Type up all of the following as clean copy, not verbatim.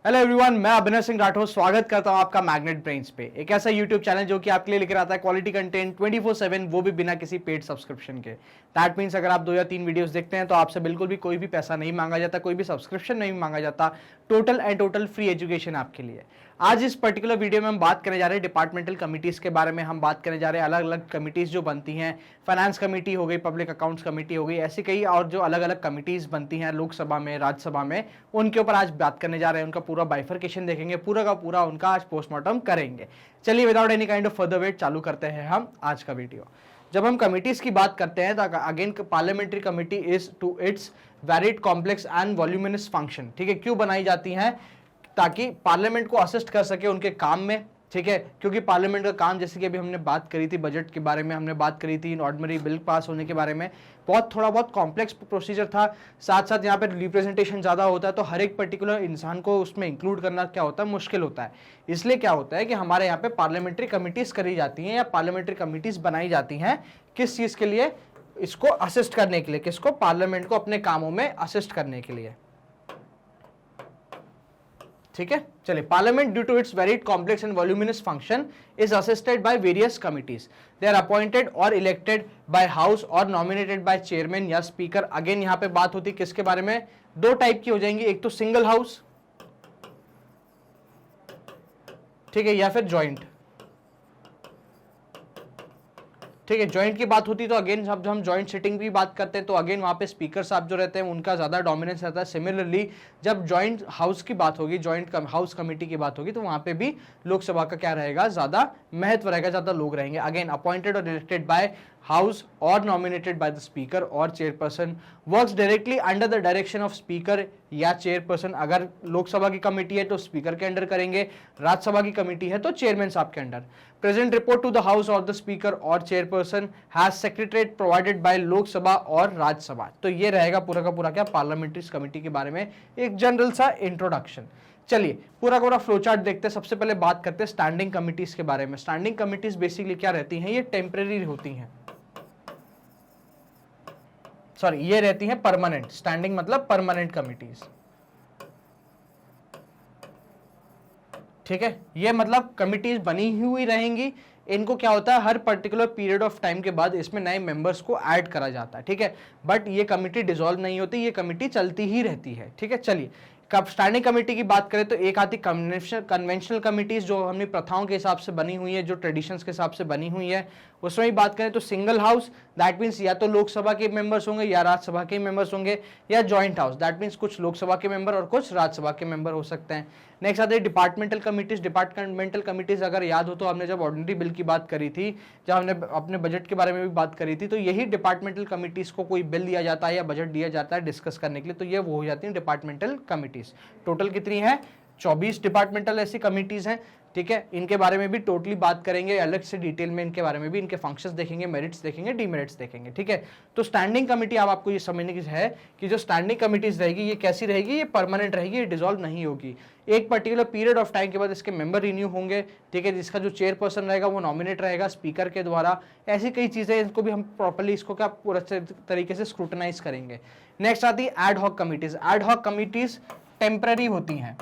Hello everyone, मैं अभिनव सिंह राठौर स्वागत करता हूं आपका मैग्नेट ब्रेन्स पे। एक ऐसा यूट्यूब चैनल जो कि आपके लिए लेकर आता है क्वालिटी कंटेंट 24/7, वो भी बिना किसी पेड सब्सक्रिप्शन के। दैट मीन्स अगर आप 2 या 3 वीडियोस देखते हैं तो आपसे बिल्कुल भी कोई भी पैसा नहीं मांगा जाता, कोई भी सब्सक्रिप्शन नहीं मांगा जाता। Total and total free education आपके लिए। आज इस पर्टिकुलर वीडियो में हम बात करने जा रहे हैं डिपार्टमेंटल कमिटीज के बारे में। हम बात करने जा रहे हैं अलग अलग कमिटीज जो बनती हैं। फाइनेंस कमेटी हो गई, पब्लिक अकाउंट्स कमेटी हो गई, ऐसी कई और जो अलग अलग कमिटीज बनती हैं लोकसभा में, राज्यसभा में, उनके ऊपर आज बात करने जा रहे हैं। उनका पूरा बाइफरकेशन देखेंगे, पूरा का पूरा उनका आज पोस्टमार्टम करेंगे। चलिए without any kind of further wait चालू करते हैं हम आज का वीडियो। जब हम कमिटीज की बात करते हैं तो again parliamentary committee is to its varied complex and voluminous function. ठीक है, क्यों बनाई जाती हैं? ताकि पार्लियामेंट को असिस्ट कर सके उनके काम में। ठीक है, क्योंकि पार्लियामेंट का काम, जैसे कि अभी हमने बात करी थी बजट के बारे में, हमने बात करी थी ऑर्डिनरी बिल पास होने के बारे में, थोड़ा बहुत कॉम्प्लेक्स प्रोसीजर था। साथ साथ यहाँ पे रिप्रेजेंटेशन ज़्यादा होता है तो हर एक पर्टिकुलर इंसान को उसमें इंक्लूड करना क्या होता है, मुश्किल होता है। इसलिए क्या होता है कि हमारे यहाँ पे पार्लियामेंट्री कमिटीज़ करी जाती हैं या पार्लियामेंट्री कमिटीज़ बनाई जाती हैं। किस चीज़ के लिए? इसको असिस्ट करने के लिए। किसको? पार्लियामेंट को अपने कामों में असिस्ट करने के लिए। ठीक है, चलिए। Parliament due to its very complex and voluminous function is assisted by various committees. They are appointed और इलेक्टेड बाय हाउस और नॉमिनेटेड बाय चेयरमैन या स्पीकर। अगेन यहां पे बात होती है किसके बारे में? दो टाइप की हो जाएंगी, एक तो सिंगल हाउस, ठीक है, या फिर ज्वाइंट। ठीक है, ज्वाइंट की बात होती है तो अगेन जब हम ज्वाइंट सिटिंग की बात करते हैं तो अगेन वहां पे स्पीकर साहब जो रहते हैं उनका ज्यादा डोमिनेंस रहता है। सिमिलरली जब ज्वाइंट हाउस की बात होगी, ज्वाइंट हाउस कमेटी की बात होगी, तो वहां पे भी लोकसभा का क्या रहेगा? ज्यादा महत्व रहेगा, ज्यादा लोग रहेंगे। अगेन अपॉइंटेड और इलेक्टेड बाय हाउस और नॉमिनेटेड बाय द स्पीकर और chairperson, works directly under the direction of speaker या चेयरपर्सन। अगर लोकसभा की कमेटी है तो स्पीकर के अंडर करेंगे, राज्यसभा की कमेटी है तो चेयरमैन साहब के under. Present report to the house और द स्पीकर और chairperson has secretariat provided by Lok Sabha और राज्यसभा। तो ये रहेगा पूरा का पूरा क्या? पार्लियामेंट्री कमेटी के बारे में एक जनरल सा इंट्रोडक्शन। चलिए पूरा का पूरा फ्लो चार्ट देखते हैं। सबसे पहले बात करते हैं स्टैंडिंग कमिटीज के बारे में। स्टैंडिंग कमिटीज बेसिकली क्या रहती हैं? ये टेम्परेरी होती हैं, सॉरी, ये रहती हैं परमानेंट। स्टैंडिंग मतलब परमानेंट कमिटीज। ठीक है, ये मतलब कमिटीज बनी हुई रहेंगी। इनको क्या होता है, हर पर्टिकुलर पीरियड ऑफ टाइम के बाद इसमें नए मेंबर्स को ऐड करा जाता है। ठीक है, बट ये कमिटी डिसॉल्व नहीं होती, ये कमिटी चलती ही रहती है। ठीक है, चलिए कब स्टैंडिंग कमेटी की बात करें तो एक आती कन्वेंशनल कमिटीज जो हमने प्रथाओं के हिसाब से बनी हुई है, जो ट्रेडिशंस के हिसाब से बनी हुई है। उसमें ही बात करें तो सिंगल हाउस, दैट मीन्स या तो लोकसभा के मेंबर्स होंगे या राज्यसभा के मेंबर्स होंगे, या जॉइंट हाउस, दैट मीन्स कुछ लोकसभा के मेंबर और कुछ राज्यसभा के मेंबर हो सकते हैं। नेक्स्ट आते हैं डिपार्टमेंटल कमिटीज। डिपार्टमेंटल कमिटीज अगर याद हो तो हमने जब ऑर्डिनरी बिल की बात करी थी, जब हमने अपने बजट के बारे में भी बात करी थी, तो यही डिपार्टमेंटल कमिटीज को कोई बिल दिया जाता है या बजट दिया जाता है डिस्कस करने के लिए, तो ये वो हो जाती है डिपार्टमेंटल कमिटीज। टोटल कितनी है? 24 डिपार्टमेंटल ऐसी कमिटीज हैं। ठीक है, इनके बारे में भी टोटली बात करेंगे अलग से डिटेल में, इनके बारे में भी, इनके फंक्शंस देखेंगे, मेरिट्स देखेंगे, डीमेरिट्स देखेंगे। ठीक है, तो स्टैंडिंग कमेटी अब आपको ये समझने की है कि जो स्टैंडिंग कमिटीज रहेगी ये कैसी रहेगी? ये परमानेंट रहेगी, ये डिसॉल्व नहीं होगी। एक पर्टिकुलर पीरियड ऑफ टाइम के बाद इसके मेंबर रिन्यू होंगे। ठीक है, जिसका जो चेयरपर्सन रहेगा वो नॉमिनेट रहेगा स्पीकर के द्वारा। ऐसी कई चीजें, इनको भी हम प्रॉपर्ली इसको क्या पूरा तरीके से स्क्रूटनाइज करेंगे। नेक्स्ट आती है ad hoc committees. Ad hoc committees temporary होती हैं,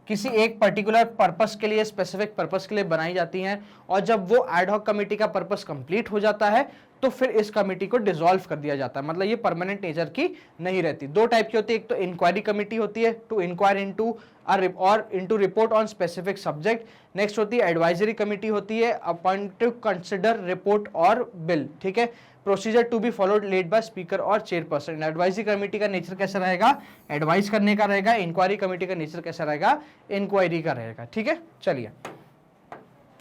किसी एक पर्टिकुलर पर्पस के लिए, स्पेसिफिक पर्पस के लिए बनाई जाती हैं, और जब वो एड हॉक कमेटी का पर्पस कंप्लीट हो जाता है तो फिर इस कमेटी को डिसॉल्व कर दिया जाता है। मतलब ये परमानेंट नेचर की नहीं रहती। दो टाइप की होती है, एक तो इंक्वायरी कमेटी होती है टू इंक्वायर इनटू और into report on specific subject. Next होती है एडवाइजरी कमेटी होती है अपॉइंट टू कंसिडर रिपोर्ट और बिल। ठीक है, procedure to be followed led by speaker और चेयरपर्सन। एडवाइजरी कमेटी का नेचर कैसा रहेगा? एडवाइस करने का रहेगा। इंक्वायरी कमेटी का नेचर कैसा रहेगा? इंक्वायरी का रहेगा। ठीक है, चलिए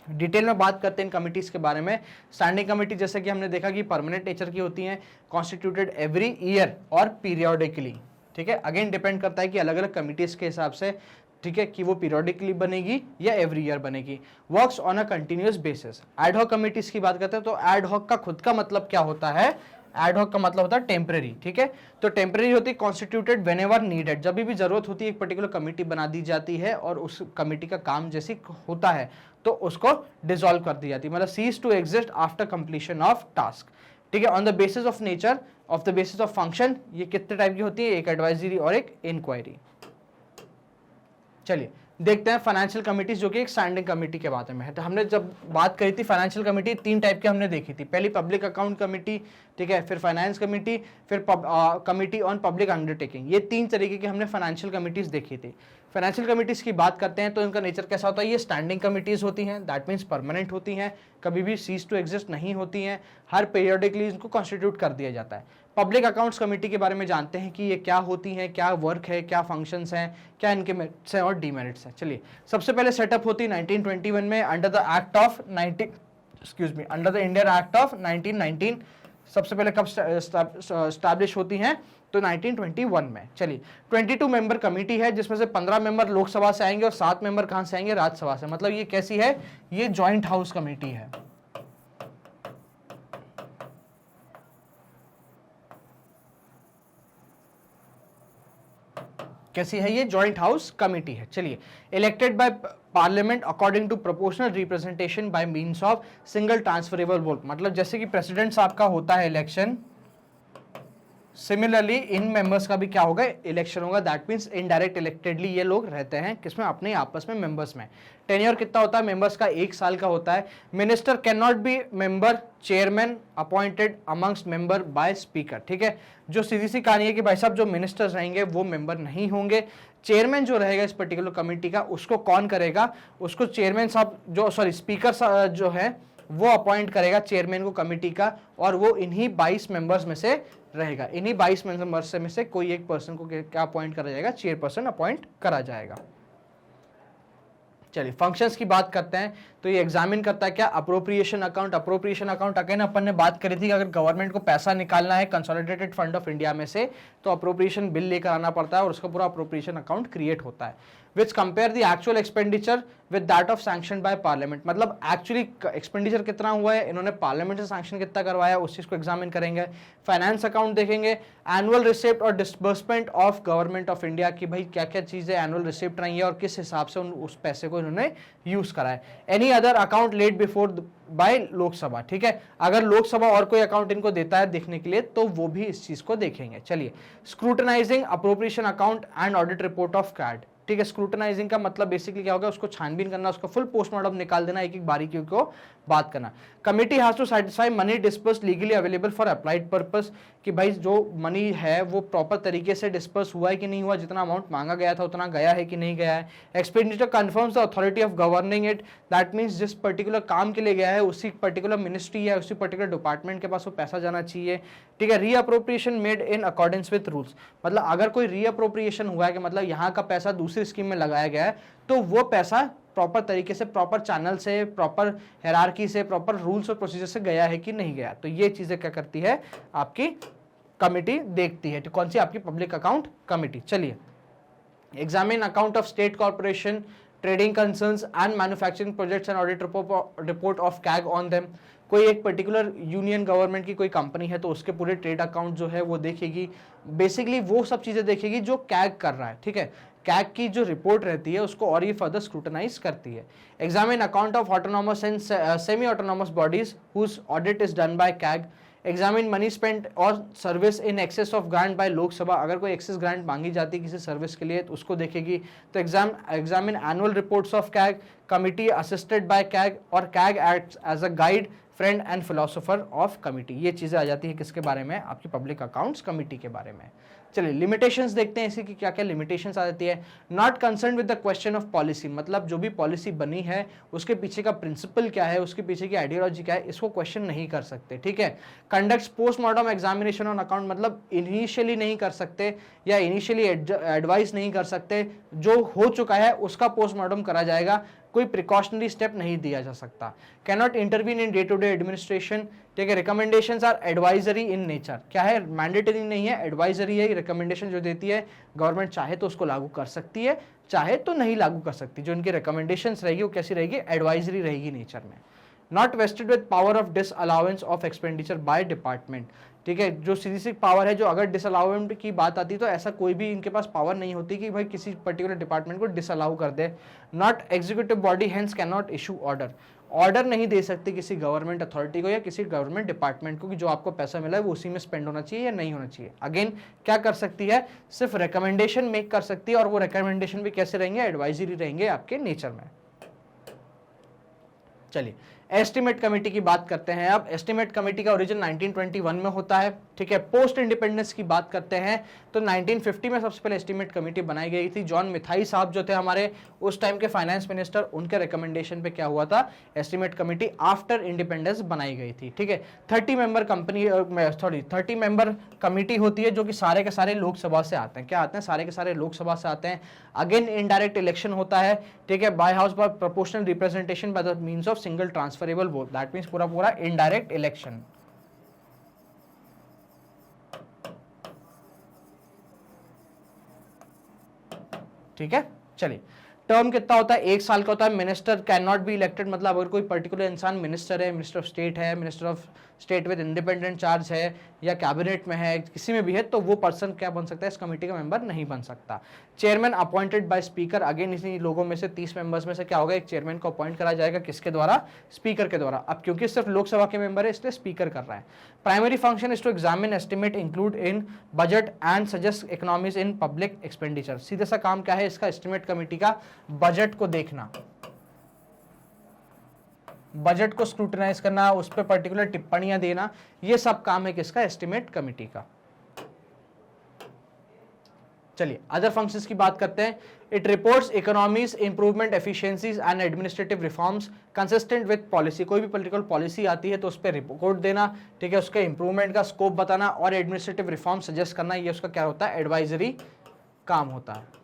डिटेल में बात करते हैं इन कमिटीज के बारे में। स्टैंडिंग कमेटी जैसे कि हमने देखा कि परमानेंट नेचर की होती हैं, कॉन्स्टिट्यूटेड एवरी ईयर और पीरियोडिकली। ठीक है, अगेन डिपेंड करता है कि अलग अलग कमिटीज के हिसाब से, ठीक है, कि वो पीरियोडिकली बनेगी या एवरी ईयर बनेगी। Works on a continuous basis. Ad hoc committees की बात करते हैं तो एड हॉक का खुद का मतलब क्या होता है? एड हॉक का मतलब होता है टेम्परेरी। ठीक है, तो टेम्परेरी होती है कॉन्स्टिट्यूटेड व्हेनेवर नीडेड। जब भी जरूरत होती है एक पर्टिकुलर कमेटी बना दी जाती है और उस कमेटी का काम जैसे होता है तो उसको डिसॉल्व कर दी जाती है, मतलब ceases to exist after completion of task. ठीक है, on the basis of nature of the basis of function, ये कितने टाइप की होती है, एक एडवाइजरी और एक इंक्वायरी। चलिए देखते हैं फाइनेंशियल कमिटीज जो कि एक स्टैंडिंग कमेटी के बारे में है। तो हमने जब बात करी थी फाइनेंशियल कमेटी 3 टाइप की हमने देखी थी, पहली पब्लिक अकाउंट कमेटी, ठीक है, फिर फाइनेंस कमेटी, फिर कमेटी ऑन पब्लिक अंडरटेकिंग। ये 3 तरीके की हमने फाइनेंशियल कमिटीज देखी थी। फाइनेंशियल कमिटीज की बात करते हैं तो इनका नेचर कैसा होता है, ये स्टैंडिंग कमिटीज होती हैं, दैट मीन्स परमानेंट होती हैं, कभी भी सीज टू एग्जिस्ट नहीं होती हैं, हर पीरियडिकली इनको कॉन्स्टिट्यूट कर दिया जाता है। पब्लिक अकाउंट्स कमेटी के बारे में जानते हैं कि ये क्या होती हैं, क्या वर्क है, क्या फंक्शंस हैं, क्या इनके मेरिट्स हैं और डीमेरिट्स हैं। चलिए सबसे पहले सेटअप होती है 1921 में under the act of under the Indian act of 1919। सबसे पहले कब स्टैब्लिश होती हैं, तो 1921 में। चलिए 22 मेंबर कमेटी है जिसमें से 15 मेंबर लोकसभा से आएंगे और 7 मेंबर कहां से आएंगे, राज्यसभा से। मतलब ये कैसी है, ये जॉइंट हाउस कमेटी है। कैसी है, ये जॉइंट हाउस कमेटी है। चलिए elected by parliament according to proportional representation by means of single transferable vote. मतलब जैसे कि प्रेसिडेंट साहब का होता है इलेक्शन, सिमिलरली इन मेंबर्स का भी क्या होगा, इलेक्शन होगा। दैट मींस इनडायरेक्ट इलेक्टेडली ये लोग रहते हैं किसमें, अपने आपस में मेंबर्स में। टेन्योर कितना होता है मेंबर्स का, 1 साल का होता है। Minister can not be member chairman appointed amongst member by speaker. ठीक है, जो सीधी सी कहानी है कि भाई साहब जो मिनिस्टर्स रहेंगे वो मेंबर नहीं होंगे। चेयरमैन जो रहेगा इस पर्टिकुलर कमेटी का, उसको कौन करेगा, उसको चेयरमैन साहब जो स्पीकर जो है वो अपॉइंट करेगा चेयरमैन को कमेटी का, और वो इन्हीं 22 मेंबर्स में से रहेगा। इन्हीं 22 मेंबर्स में से कोई एक पर्सन को क्या अपॉइंट करा जाएगा, चेयरपर्सन अपॉइंट करा जाएगा। चलिए फंक्शंस की बात करते हैं तो ये एग्जामिन करता है क्या, appropriation account. Appropriation account again अपन ने बात करी थी कि अगर गवर्नमेंट को पैसा निकालना है कंसोलिडेटेड फंड ऑफ इंडिया में से तो अप्रोप्रिएशन बिल लेकर आना पड़ता है और उसका पूरा अप्रोप्रिएशन अकाउंट क्रिएट होता है। Which compare the actual expenditure with that of sanction by parliament. मतलब एक्चुअली एक्सपेंडिचर कितना हुआ है, इन्होंने पार्लियामेंट से सैंक्शन कितना करवाया, उस चीज को एग्जामिन करेंगे। फाइनेंस अकाउंट देखेंगे, एनुअल रिसिप्ट और disbursement of government of India की भाई क्या क्या चीजें एनुअल रिसिप्ट रही है और किस हिसाब से उस पैसे को इन्होंने यूज करा है। Any other account laid before by Lok Sabha. ठीक है, अगर लोकसभा और कोई अकाउंट इनको देता है देखने के लिए तो वो भी इस चीज को देखेंगे। चलिए scrutinizing appropriation account and audit report of कैड। ठीक है, स्क्रूटनाइजिंग का मतलब बेसिकली क्या होगा, उसको छानबीन करना, उसका फुल पोस्टमार्टम निकाल देना, एक एक बारीकियों को बात करना। Committee has to satisfy money disperse legally available for applied purpose, कि भाई जो मनी है वो प्रॉपर तरीके से डिस्पर्स हुआ है कि नहीं हुआ, जितना अमाउंट मांगा गया था उतना गया है कि नहीं गया है। Expenditure confirms the authority of governing it, that means जिस पर्टिकुलर काम के लिए गया है उसी पर्टिकुलर मिनिस्ट्री या उसी पर्टिकुलर डिपार्टमेंट के पास वो पैसा जाना चाहिए। ठीक है, reappropriation made in accordance with rules. मतलब अगर कोई रीअप्रोप्रिएशन हुआ है कि मतलब यहाँ का पैसा दूसरी स्कीम में लगाया गया है तो वो पैसा प्रॉपर तरीके से, प्रॉपर चैनल से, प्रॉपर हायरार्की से, प्रॉपर रूल्स और प्रोसीजर से गया है कि नहीं गया। तो ये चीजें क्या करती है, आपकी कमिटी देखती है। तो कौन सी, आपकी पब्लिक अकाउंट कमिटी। चलिए examine account of state corporation, trading concerns and manufacturing projects and audit report of CAG on them. कोई एक पर्टिकुलर यूनियन गवर्नमेंट की कोई कंपनी है तो उसके पूरे ट्रेड अकाउंट जो है वो देखेगी, बेसिकली वो सब चीजें देखेगी जो कैग कर रहा है। ठीक है, कैग की जो रिपोर्ट रहती है उसको और ये फर्दर स्क्रूटनाइज करती है। Examine account of autonomous and semi autonomous bodies whose audit is done by CAG. Examine money spent और service in excess of grant by Lok Sabha. अगर कोई एक्सेस ग्रांट मांगी जाती है किसी सर्विस के लिए तो उसको देखेगी। तो examine annual reports of CAG, committee assisted by CAG, और CAG acts as a guide, friend and philosopher of committee. ये चीजें आ जाती है किसके बारे में, आपकी पब्लिक अकाउंट्स कमिटी के बारे में। चलिए लिमिटेशंस देखते हैं इसी की क्या क्या लिमिटेशंस आ जाती है। Not concern with the question of policy, मतलब जो भी पॉलिसी बनी है उसके पीछे का प्रिंसिपल क्या है, उसके पीछे की आइडियोलॉजी क्या है, इसको क्वेश्चन नहीं कर सकते। ठीक है, conducts postmortem examination on account, मतलब इनिशियली नहीं कर सकते या इनिशियली एडवाइस नहीं कर सकते, जो हो चुका है उसका पोस्टमार्टम करा जाएगा, कोई प्रिकॉशनरी स्टेप नहीं दिया जा सकता। Cannot intervene in day to day administration. ठीक है, recommendations are advisory in nature, क्या है, मैंडेटरी नहीं है, एडवाइजरी है। रिकमेंडेशन जो देती है गवर्नमेंट चाहे तो उसको लागू कर सकती है, चाहे तो नहीं लागू कर सकती। जो इनकी रिकमेंडेशंस रहेगी वो कैसी रहेगी, एडवाइजरी रहेगी नेचर में। Not wasted with power of disallowance of expenditure by department. ठीक है, जो सीधी सी पावर है, जो अगर डिसअलाउमेंट की बात आती तो ऐसा कोई भी इनके पास पावर नहीं होती कि भाई किसी पर्टिकुलर डिपार्टमेंट को डिसअलाउ कर दे। Not executive body hence can not issue order, order नहीं दे सकती किसी गवर्नमेंट अथॉरिटी को या किसी गवर्नमेंट डिपार्टमेंट को कि जो आपको पैसा मिला है वो उसी में स्पेंड होना चाहिए या नहीं होना चाहिए। अगेन क्या कर सकती है, सिर्फ रिकमेंडेशन मेक कर सकती है, और वो रिकमेंडेशन भी कैसे रहेंगे, एडवाइजरी रहेंगे आपके नेचर में। चलिए एस्टिमेट कमेटी की बात करते हैं। अब एस्टिमेट कमेटी का ओरिजिन 1921 में होता है, ठीक है। पोस्ट इंडिपेंडेंस की बात करते हैं तो 1950 में सबसे पहले एस्टिमेट कमेटी बनाई गई थी। जॉन मिथाई साहब जो थे हमारे उस टाइम के फाइनेंस मिनिस्टर, उनके रिकमेंडेशन पे क्या हुआ था, एस्टिमेट कमेटी आफ्टर इंडिपेंडेंस बनाई गई थी, ठीक है। 30 मेंबर कमेटी होती है जो कि सारे के सारे लोकसभा से आते हैं। क्या आते हैं, सारे के सारे लोकसभा से आते हैं। अगेन इनडायरेक्ट इलेक्शन होता है, ठीक है, by house by proportional representation by the means of single transferable vote, that means पूरा पूरा इनडायरेक्ट इलेक्शन। ठीक है, चलिए टर्म कितना होता है, 1 साल का होता है। Minister can not be elected, मतलब अगर कोई पर्टिकुलर इंसान मिनिस्टर है, मिनिस्टर ऑफ स्टेट है, minister of state with independent charge है या कैबिनेट में है, किसी में भी है, तो वो पर्सन क्या बन सकता है, इस कमेटी का मेंबर नहीं बन सकता। Chairman appointed by speaker, again इसी लोगों में से 30 मेंबर्स में से क्या होगा, एक चेयरमैन को अपॉइंट करा जाएगा, किसके द्वारा, स्पीकर के द्वारा। अब क्योंकि सिर्फ लोकसभा के मेंबर है इसलिए स्पीकर कर रहा है। Primary function is to examine, estimate, include in budget and suggest economies in public expenditure. सीधा सा काम क्या है इसका, एस्टिमेट कमेटी का, बजट को देखना, बजट को स्क्रूटनाइज करना, उस पर पर्टिकुलर टिप्पणियां देना, ये सब काम है किसका, एस्टिमेट कमेटी का। चलिए अदर फंक्शंस की बात करते हैं। It reports economies, improvement, efficiencies and administrative reforms consistent with policy. कोई भी पॉलिटिकल पॉलिसी आती है तो उस पर रिपोर्ट देना, ठीक है, उसके इंप्रूवमेंट का स्कोप बताना और एडमिनिस्ट्रेटिव रिफॉर्म सजेस्ट करना, ये उसका क्या होता है, एडवाइजरी काम होता है,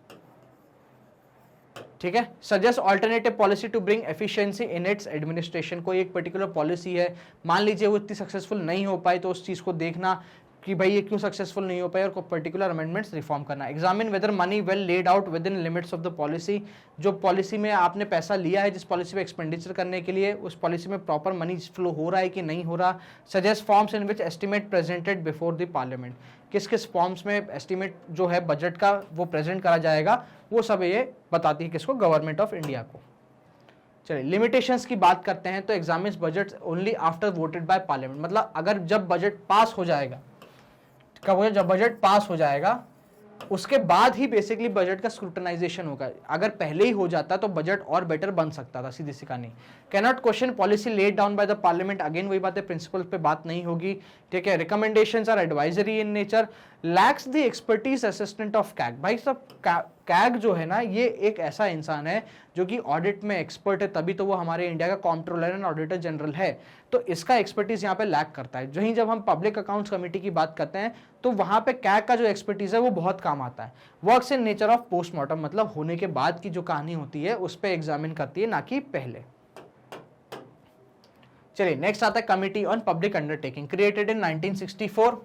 ठीक है। Suggest alternative policy to bring efficiency in its administration. कोई एक पर्टिकुलर पॉलिसी है, मान लीजिए वो इतनी सक्सेसफुल नहीं हो पाई, तो उस चीज को देखना कि भाई ये क्यों सक्सेसफुल नहीं हो पाई और कोई पर्टिकुलर अमेंडमेंट्स रिफॉर्म करना। Examine whether money well laid out within limits of the policy. जो पॉलिसी में आपने पैसा लिया है, जिस पॉलिसी में एक्सपेंडिचर करने के लिए, उस पॉलिसी में प्रॉपर मनी फ्लो हो रहा है कि नहीं हो रहा। Suggest forms in which estimate presented before the parliament. किस किस फॉर्म्स में एस्टिमेट जो है बजट का वो प्रेजेंट करा जाएगा, वो सब ये बताती है किसको, गवर्नमेंट ऑफ इंडिया को। चलिए लिमिटेशंस की बात करते हैं तो examines budget only after voted bye parliament. मतलब अगर जब बजट पास हो जाएगा, कब हो, जब बजट पास हो जाएगा उसके बाद ही बेसिकली बजट का स्क्रूटनाइजेशन होगा। अगर पहले ही हो जाता तो बजट और बेटर बन सकता था, सीधी सी कहानी। Can not question policy laid down by the parliament, again वही बात है, प्रिंसिपल पे बात नहीं होगी, ठीक है। Recommendations are advisory in nature, lacks the expertise assistant of CAG. भाई सब कैग जो है ना, ये एक ऐसा इंसान है जो कि ऑडिट में एक्सपर्ट है, तभी तो वो हमारे इंडिया का कॉम्प्ट्रोलर एंड ऑडिटर जनरल है, तो इसका एक्सपर्टीज यहाँ पे लैक करता है। वहीं जब हम पब्लिक अकाउंट्स कमेटी की बात करते हैं तो वहां पे कैग का जो एक्सपर्टीज है वो बहुत काम आता है। Works in nature of postmortem, मतलब होने के बाद की जो कहानी होती है उस पर एग्जामिन करती है, ना कि पहले। चलिए नेक्स्ट आता है committee on public undertaking, created in 1964,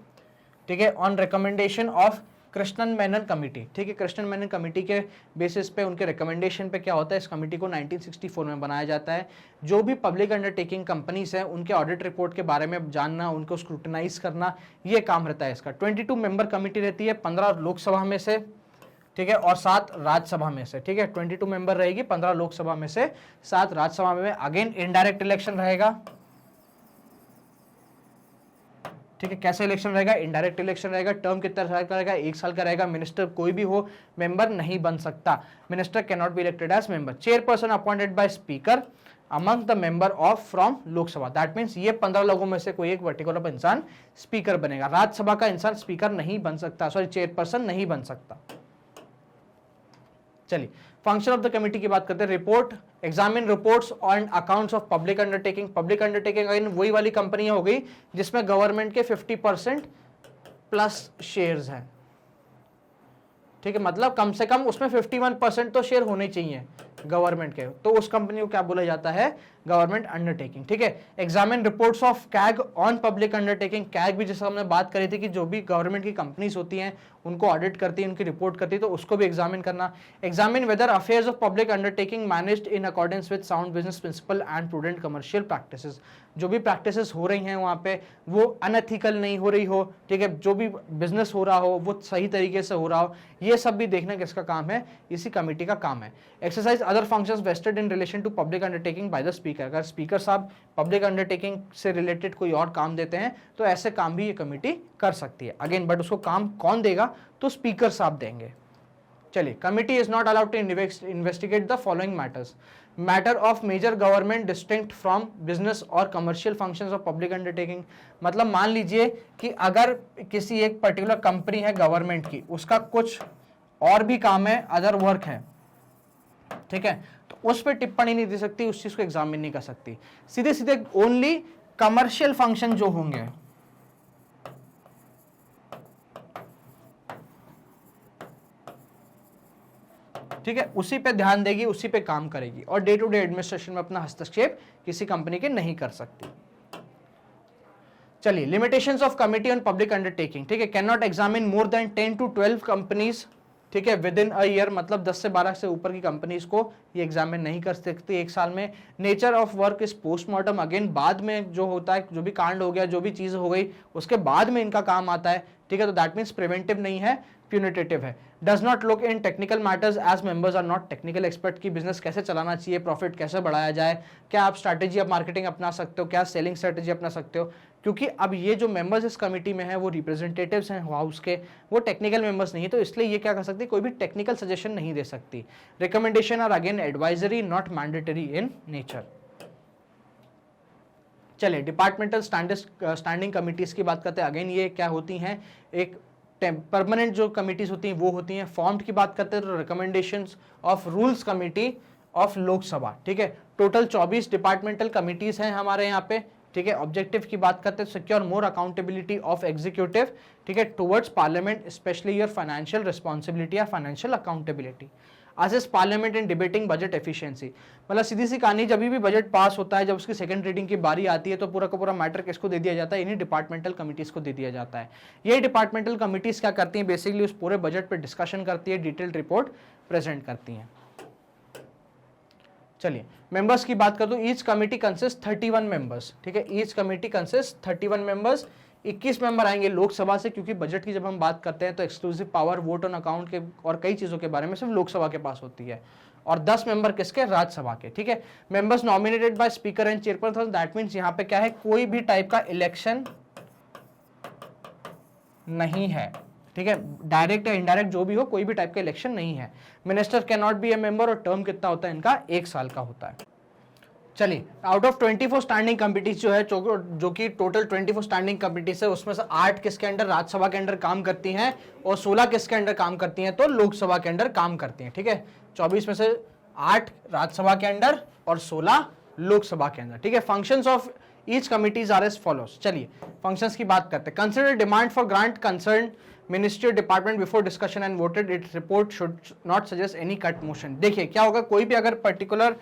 ठीक है, on recommendation of Krishnan Menon committee, ठीक है। कृष्णन मेनन कमेटी के बेसिस पे, उनके रिकमेंडेशन पे क्या होता है, इस कमेटी को 1964 में बनाया जाता है। जो भी पब्लिक अंडरटेकिंग कंपनीज हैं उनके ऑडिट रिपोर्ट के बारे में जानना, उनको स्क्रूटनाइज करना, ये काम रहता है इसका। 22 मेंबर कमेटी रहती है, 15 लोकसभा में से, ठीक है, और 7 राज्यसभा में से, ठीक है। 22 मेंबर रहेगी, 15 लोकसभा में से, 7 राज्यसभा में। अगेन इनडायरेक्ट इलेक्शन रहेगा, ठीक है। कैसे इलेक्शन रहेगा, इनडायरेक्ट इलेक्शन रहेगा। टर्म कितना साल का रहेगा, 1 साल का रहेगा। मिनिस्टर कोई भी हो मेंबर नहीं बन सकता, minister can not be elected as member. Chairperson appointed by speaker among the member of from Lok Sabha, that means ये 15 लोगों में से कोई एक पर्टिकुलर इंसान स्पीकर बनेगा। राज्यसभा का इंसान स्पीकर नहीं बन सकता, सॉरी चेयरपर्सन नहीं बन सकता। चलिए फंक्शन ऑफ द कमिटी की बात करते हैं। Report, examine reports on accounts of public undertaking. Public undertaking again वही वाली कंपनियां हो गई जिसमें गवर्नमेंट के 50% प्लस शेयर्स हैं, ठीक है। मतलब कम से कम उसमें 51% तो शेयर होने चाहिए गवर्नमेंट के, तो उस कंपनी को क्या बोला जाता है, गवर्नमेंट अंडरटेकिंग, ठीक है। Examine reports of CAG on public undertaking. CAG भी जैसे हमने बात करी थी कि जो भी गवर्नमेंट की कंपनीज होती हैं उनको ऑडिट करती है, उनकी रिपोर्ट करती है, तो उसको भी एग्जामिन करना। Examine whether affairs of public undertaking managed in accordance with sound business principle and prudent commercial practices. जो भी प्रैक्टिसेस हो रही हैं वहाँ पे वो अनएथिकल नहीं हो रही हो, ठीक है, जो भी बिजनेस हो रहा हो वो सही तरीके से हो रहा हो, ये सब भी देखना किसका काम है, इसी कमेटी का काम है। Exercise other functions vested in relation to public undertaking by the speaker. Speaker, अगर स्पीकर साहब पब्लिक अंडरटेकिंग से रिलेटेड कोई और काम देते हैं तो ऐसे काम भी ये कमेटी कर सकती है अगेन, बट उसको काम कौन देगा, तो स्पीकर साहब देंगे। चलिए, committee is not allowed to investigate the following matters, matter of major government distinct from business और commercial functions of public undertaking. मतलब मान लीजिए कि अगर किसी एक पर्टिकुलर कंपनी है गवर्नमेंट की, उसका कुछ और भी काम है, अदर वर्क है, ठीक है, तो उस पर टिप्पणी नहीं दे सकती, उस चीज को एग्जामिन नहीं कर सकती। सीधे सीधे ओनली कमर्शियल फंक्शन जो होंगे, ठीक है, उसी पे ध्यान देगी, उसी पे काम करेगी और डे टू डे एडमिनिस्ट्रेशन में अपना हस्तक्षेप किसी कंपनी के नहीं कर सकती। चलिए, limitations of committee on public undertaking, ठीक है, can not examine more than 10 to 12 companies, ठीक है, विद इन अ ईयर, मतलब 10 से 12 से ऊपर की कंपनीज को ये एग्जामिन नहीं कर सकती एक साल में। Nature of work is postmortem, again बाद में जो होता है, जो भी कांड हो गया, जो भी चीज हो गई, उसके बाद में इनका काम आता है, ठीक है, तो दैट मीन्स प्रिवेंटिव नहीं है, प्यूनिटेटिव है। Does not look in technical matters as members are not technical expert, की बिजनेस कैसे चलाना चाहिए, प्रॉफिट कैसे बढ़ाया जाए, क्या आप स्ट्रैटेजी ऑफ मार्केटिंग अपना सकते हो, क्या सेलिंग स्ट्रैटेजी अपना सकते हो, क्योंकि अब ये जो मेंबर्स इस कमेटी में है वो रिप्रेजेंटेटिव्स हैं हाउस के, वो टेक्निकल मेंबर्स नहीं है, तो इसलिए ये क्या कर सकती है, कोई भी टेक्निकल सजेशन नहीं दे सकती। Recommendation are again advisory, not mandatory in nature. चलिए, डिपार्टमेंटल स्टैंडिंग कमिटीज की बात करते हैं। अगेन ये क्या होती हैं, एक परमानेंट जो कमिटीज होती हैं वो होती हैं। फॉर्म्ड की बात करते हैं तो recommendations of rules committee of Lok Sabha, ठीक है, टोटल 24 डिपार्टमेंटल कमिटीज हैं हमारे यहाँ पे, ठीक है। ऑब्जेक्टिव की बात करते हैं, secure more accountability of executive, ठीक है, towards parliament, specially your financial responsibility या financial accountability. Assist parliament in debating budget efficiency, मतलब सीधी सी कहानी, जब भी बजट पास होता है, जब उसकी सेकंड रीडिंग की बारी आती है, तो पूरा का पूरा मैटर किसको दे दिया जाता है, इन्हीं डिपार्टमेंटल कमिटीज को दे दिया जाता है। ये डिपार्टमेंटल कमिटीज क्या करती हैं, बेसिकली उस पूरे बजट पर डिस्कशन करती है, डिटेल्ड रिपोर्ट प्रेजेंट करती हैं। चलिए, मेंबर्स की बात कर दो, ईच कमिटी कंसिस्ट 31 मेंबर्स, ठीक है, each committee consist 31 members. 21 member आएंगे लोकसभा से, क्योंकि बजट की जब हम बात करते हैं तो exclusive power vote on account के और कई चीजों के बारे में सिर्फ लोकसभा के पास होती है, और 10 मेंबर किसके, राज्यसभा के, ठीक है। Members nominated by speaker and chairperson, that means यहाँ पे क्या है, कोई भी टाइप का इलेक्शन नहीं है, ठीक है, डायरेक्ट या इनडायरेक्ट जो भी हो, कोई भी टाइप का इलेक्शन नहीं है। Minister can not B A member, और टर्म कितना होता है इनका, 1 साल का होता है। चलिए, आउट ऑफ 24 स्टैंडिंग कमिटीज जो है, जो कि टोटल 24 स्टैंडिंग कमिटीज है, उसमें से 8 किसके अंडर, राज्यसभा के अंडर काम करती हैं, और 16 किसके अंडर काम करती हैं, तो लोकसभा के अंडर काम करती हैं, ठीक है। 24 में से 8 राज्यसभा के अंडर और 16 लोकसभा के अंदर, ठीक है। Functions of each committees are as follows. चलिए, फंक्शंस की बात करते हैं। Consider demand for grant concern ministry और department before discussion and voted, it report should not suggest any cut motion. देखिए क्या होगा, कोई भी अगर पर्टिकुलर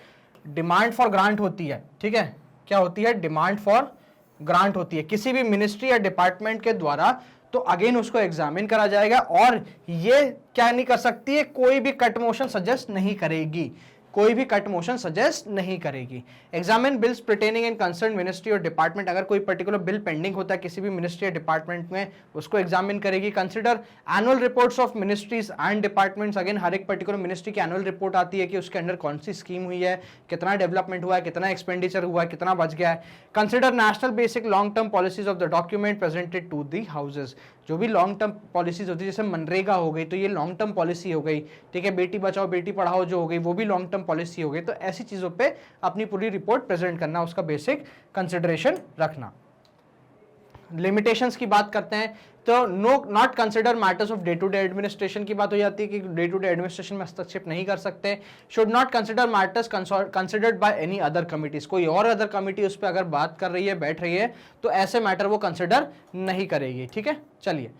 डिमांड फॉर ग्रांट होती है, ठीक है, क्या होती है, डिमांड फॉर ग्रांट होती है किसी भी मिनिस्ट्री या डिपार्टमेंट के द्वारा, तो अगेन उसको एग्जामिन करा जाएगा, और ये क्या नहीं कर सकती है, कोई भी कट मोशन सजेस्ट नहीं करेगी, कोई भी कट मोशन सजेस्ट नहीं करेगी। एग्जामिन बिल्स पर्टेनिंग इन कंसर्न मिनिस्ट्री और डिपार्टमेंट, अगर कोई पर्टिकुलर बिल पेंडिंग होता है किसी भी मिनिस्ट्री या डिपार्टमेंट में, उसको एग्जामिन करेगी। Consider annual reports of ministries and departments, again हर एक पर्टिकुलर मिनिस्ट्री की एनुअल रिपोर्ट आती है कि उसके अंडर कौन सी स्कीम हुई है, कितना डेवलपमेंट हुआ है, कितना एक्सपेंडिचर हुआ है, कितना बच गया है। Consider national basic long term policies of the document presented to the houses, जो भी लॉन्ग टर्म पॉलिसीज होती है, जैसे मनरेगा हो गई तो ये लॉन्ग टर्म पॉलिसी हो गई, ठीक है, बेटी बचाओ बेटी पढ़ाओ जो हो गई वो भी लॉन्ग टर्म पॉलिसी हो गई, तो ऐसी चीजों पे अपनी पूरी रिपोर्ट प्रेजेंट करना, उसका बेसिक कंसिडरेशन रखना। लिमिटेशंस की बात करते हैं तो no not consider matters of day to day administration की बात हो जाती है कि डे टू डे एडमिनिस्ट्रेशन में हस्तक्षेप नहीं कर सकते। Should not consider matters considered by any other committees, कोई और अदर कमिटी उस पर अगर बात कर रही है, बैठ रही है, तो ऐसे मैटर वो कंसिडर नहीं करेगी, ठीक है। चलिए,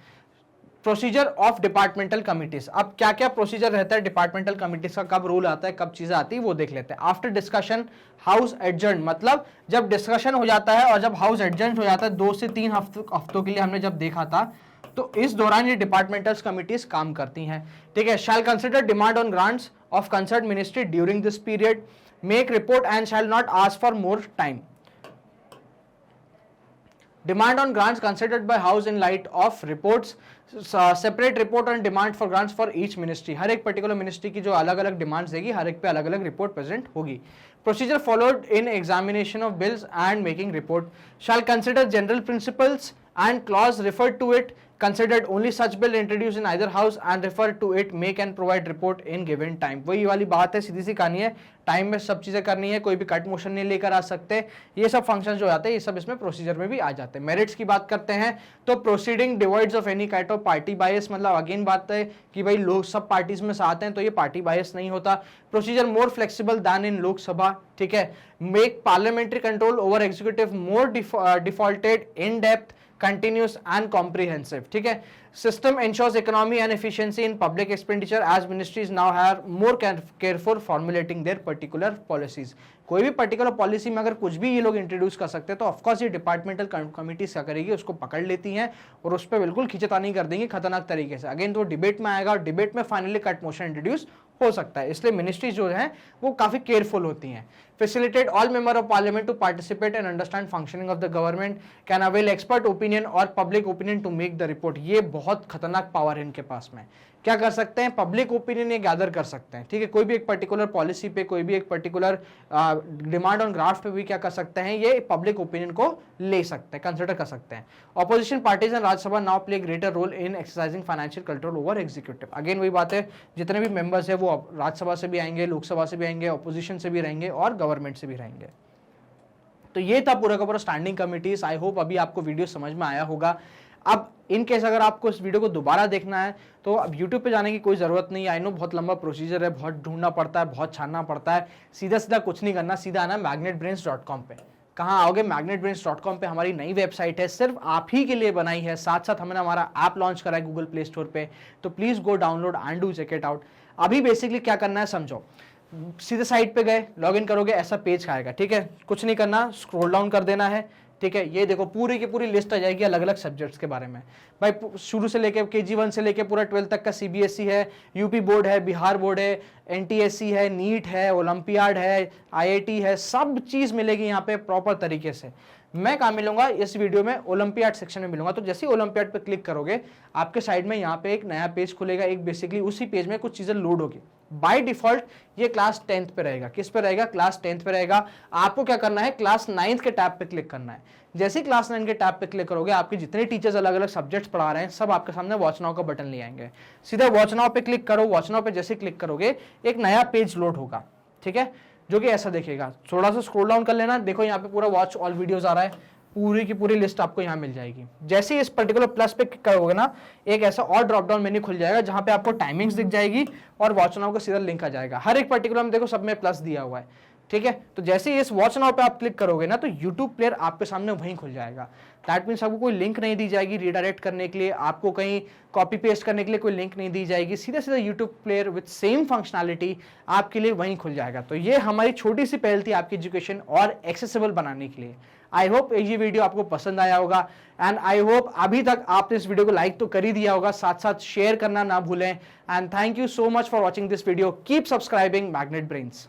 प्रोसीजर ऑफ डिपार्टमेंटल कमिटीज, अब क्या क्या प्रोसीजर रहता है डिपार्टमेंटल कमिटीज का, कब रूल आता है, कब चीजें आती है, वो देख लेते हैं। आफ्टर डिस्कशन हाउस एडजर्न, मतलब जब डिस्कशन हो जाता है और जब हाउस एडजर्न हो जाता है 2 से 3 हफ्तों के लिए, हमने जब देखा था, तो इस दौरान ये डिपार्टमेंटल कमिटीज काम करती हैं, ठीक है। Shall consider demand on grants of concern ministry during this period, make report and shall not ask for more time. Demand on grants considered by House in light of reports, separate report on demand for grants for each ministry. हर एक particular ministry की जो अलग अलग demands देगी, हर एक पे अलग अलग रिपोर्ट प्रेजेंट होगी. Procedure followed in examination of bills and making report shall consider general principles and clause referred to it, considered only such bill introduced in either house and refer to it, make and provide report in given time. वही वाली बात है, सीधी सी कहानी है, time में सब चीजें करनी है, कोई भी कट मोशन नहीं लेकर आ सकते. ये सब फंक्शन जो आते हैं ये सब इसमें प्रोसीजर में भी आ जाते हैं. मेरिट्स की बात करते हैं तो proceeding divides of any kind of party bias, मतलब अगेन बात है कि भाई लोग सब पार्टीज में से आते हैं तो ये पार्टी बायस नहीं होता. प्रोसीजर मोर फ्लेक्सिबल दैन इन लोकसभा, ठीक है. Make parliamentary control over executive more defaulted, in depth, continuous and comprehensive, ठीक है. System ensures economy and efficiency in public expenditure as ministries now have more careful formulating their particular policies. कोई भी particular policy में अगर कुछ भी ये लोग इंट्रोड्यूस कर सकते हैं तो ऑफकोर्स ये डिपार्टमेंटल कमिटीज क्या करेगी, उसको पकड़ लेती हैं और उस पर बिल्कुल खींचतानी कर देंगे खतरनाक तरीके से. अगेन तो डिबेट में आएगा और डिबेट में फाइनली कट मोशन इंट्रोड्यूस हो सकता है, इसलिए मिनिस्ट्रीज जो हैं वो काफी केयरफुल होती हैं. Facilitate all member of parliament to participate and understand functioning of the government, can avail expert opinion or public opinion to make the report. ये बहुत खतरनाक पावर है इनके पास में. क्या कर सकते हैं, पब्लिक ओपिनियन ये गैदर कर सकते हैं, ठीक है. कोई भी एक पर्टिकुलर पॉलिसी पे, कोई भी एक पर्टिकुलर डिमांड ऑन ग्राफ्ट पे भी क्या कर सकते हैं, ये पब्लिक ओपिनियन को ले सकते हैं, कंसिडर कर सकते हैं. Opposition parties and Rajya Sabha now play greater role in exercising financial control over executive. Again वही बात है, जितने भी मेंबर्स है वो राज्यसभा से भी आएंगे, लोकसभा से भी आएंगे, ऑपोजिशन से भी रहेंगे और गवर्नमेंट से भी रहेंगे. तो ये था पूरा का पूरा स्टैंडिंग कमिटीज. आई होप अभी आपको वीडियो समझ में आया होगा. अब इन केस अगर आपको इस वीडियो को दोबारा देखना है तो अब YouTube पे जाने की कोई ज़रूरत नहीं है. आई नो बहुत लंबा प्रोसीजर है, बहुत ढूंढना पड़ता है, बहुत छानना पड़ता है. सीधा सीधा कुछ नहीं करना, सीधा आना magnetbrains.com पे. कहाँ आओगे, magnetbrains.com पे हमारी नई वेबसाइट है, सिर्फ आप ही के लिए बनाई है. साथ साथ हमने हमारा ऐप लॉन्च करा है गूगल प्ले स्टोर पे, तो please go download and do check it out. अभी बेसिकली क्या करना है समझो, सीधे साइट पे गए, लॉगिन करोगे, ऐसा पेज आएगा, ठीक है. कुछ नहीं करना, स्क्रॉल डाउन कर देना है, ठीक है. ये देखो पूरी की पूरी लिस्ट आ जाएगी अलग अलग सब्जेक्ट्स के बारे में. भाई शुरू से लेके KG1 से लेके पूरा 12 तक का CBSE है, यूपी बोर्ड है, बिहार बोर्ड है, NTSC है, नीट है, ओलंपियाड है, IIT है, सब चीज़ मिलेगी यहाँ पे प्रॉपर तरीके से. मैं कहाँ मिलूंगा, इस वीडियो में ओलंपियाड सेक्शन में मिलूंगा. तो जैसे ही ओलंपियाड पे क्लिक करोगे आपके साइड में यहाँ पे एक नया पेज खुलेगा. एक बेसिकली उसी पेज में कुछ चीज़ें लोड होगी. बाय डिफॉल्ट ये क्लास 10th पे रहेगा. किस पे रहेगा, क्लास 10th पे रहेगा. आपको क्या करना है, क्लास 9th के टैब पे क्लिक करना है. जैसे ही क्लास 9 के टैब पे क्लिक करोगे आपके जितने टीचर्स अलग अलग सब्जेक्ट्स पढ़ा रहे हैं सब आपके सामने वॉच नाउ का बटन ले आएंगे. सीधा वॉच नाउ पे क्लिक करो. वॉच नाउ पे जैसे क्लिक करोगे एक नया पेज लोड होगा, ठीक है, जो कि ऐसा दिखेगा. थोड़ा सा स्क्रॉल डाउन कर लेना, देखो यहाँ पे पूरा वॉच ऑल वीडियोस आ रहा है, पूरी की पूरी लिस्ट आपको यहाँ मिल जाएगी. जैसे ही इस पर्टिकुलर प्लस पे क्लिक करोगे ना, एक ऐसा और ड्रॉप डाउन मेन्यू खुल जाएगा जहाँ पे आपको टाइमिंग्स दिख जाएगी और वॉच नाउ का सीधा लिंक आ जाएगा. हर एक पर्टिकुलर में देखो सब में प्लस दिया हुआ है, ठीक है. तो जैसे ही इस वॉच नाउ पे आप क्लिक करोगे ना तो यूट्यूब प्लेयर आपके सामने वहीं खुल जाएगा. दैट मीन्स आपको कोई लिंक नहीं दी जाएगी रीडायरेक्ट करने के लिए, आपको कहीं कॉपी पेस्ट करने के लिए कोई लिंक नहीं दी जाएगी. सीधा सीधा YouTube player with same functionality आपके लिए वहीं खुल जाएगा. तो ये हमारी छोटी सी पहल थी आपकी एजुकेशन और एक्सेसिबल बनाने के लिए. आई होप ये वीडियो आपको पसंद आया होगा एंड आई होप अभी तक आपने इस वीडियो को लाइक तो कर ही दिया होगा, साथ साथ शेयर करना ना भूलें. And thank you so much for watching this video. Keep subscribing magnet brains.